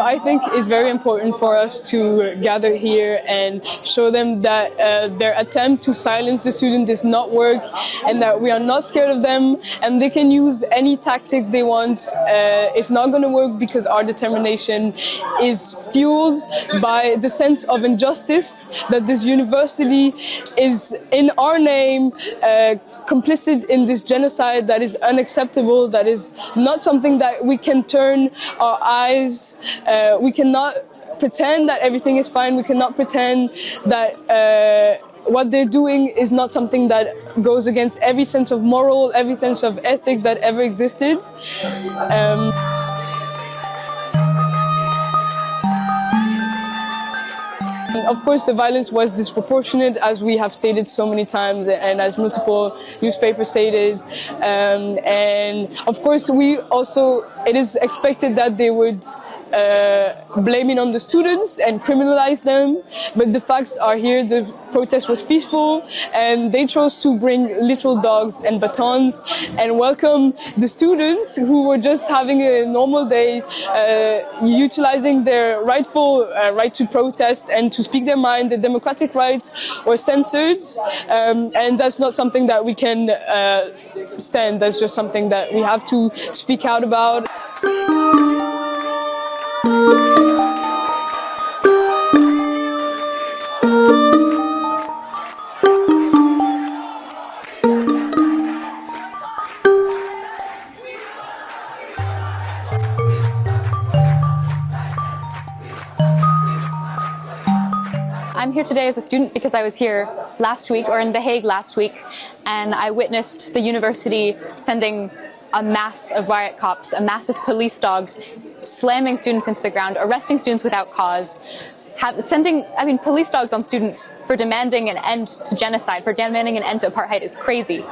I think it's very important for us to gather here and show them that their attempt to silence the student does not work, and that we are not scared of them, and they can use any tactic they want. It's not going to work because our determination is fueled by the sense of injustice that this university is, in our name, complicit in this genocide that is unacceptable, that is not something that we can turn our eyes. We cannot pretend that everything is fine. We cannot pretend that what they're doing is not something that goes against every sense of moral, every sense of ethics that ever existed. Of course, the violence was disproportionate, as we have stated so many times, and as multiple newspapers stated. And of course, it is expected that they would blame it on the students and criminalize them. But the facts are here. The protest was peaceful, and they chose to bring literal dogs and batons and welcome the students who were just having a normal day, utilizing their rightful right to protest and to speak their mind. The democratic rights were censored, and that's not something that we can stand. That's just something that we have to speak out about. I'm here today as a student because I was here last week, or in The Hague last week, and I witnessed the university sending a mass of riot cops, a mass of police dogs, slamming students into the ground, arresting students without cause, police dogs on students for demanding an end to genocide, for demanding an end to apartheid is crazy.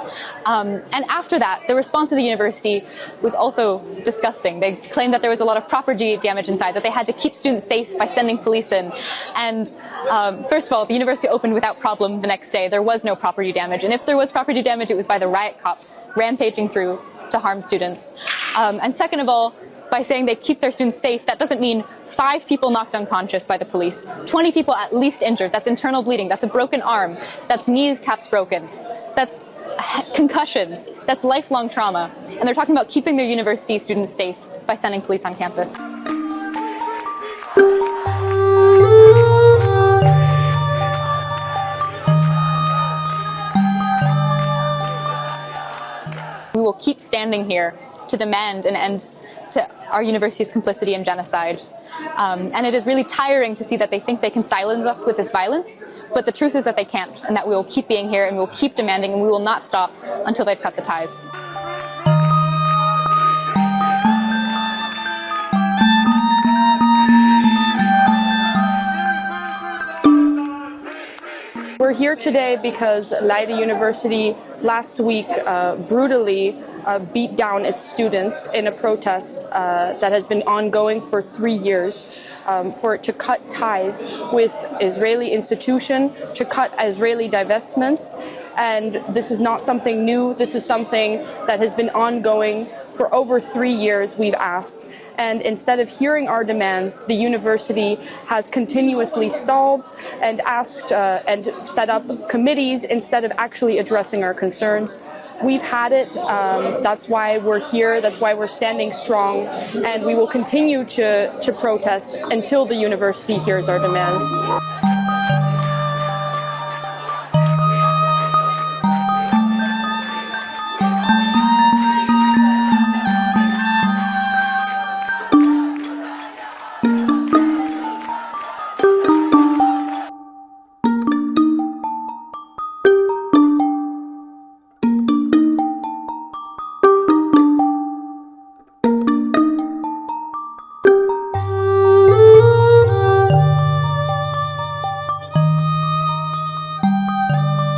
And after that, the response of the university was also disgusting. They claimed that there was a lot of property damage inside, that they had to keep students safe by sending police in. And first of all, the university opened without problem the next day. There was no property damage. And if there was property damage, it was by the riot cops rampaging through to harm students. And second of all, by saying they keep their students safe, that doesn't mean 5 people knocked unconscious by the police, 20 people at least injured. That's internal bleeding, that's a broken arm, that's kneecaps broken, that's concussions, that's lifelong trauma. And they're talking about keeping their university students safe by sending police on campus. We will keep standing here to demand an end to our university's complicity in genocide. And it is really tiring to see that they think they can silence us with this violence, but the truth is that they can't, and that we will keep being here, and we will keep demanding, and we will not stop until they've cut the ties. We're here today because Leiden University last week brutally beat down its students in a protest that has been ongoing for 3 years, for it to cut ties with Israeli institution, to cut Israeli divestments. And this is not something new. This is something that has been ongoing for over 3 years, we've asked. And instead of hearing our demands, the university has continuously stalled and asked and set up committees instead of actually addressing our concerns. We've had it. That's why we're here. That's why we're standing strong. And we will continue to protest until the university hears our demands.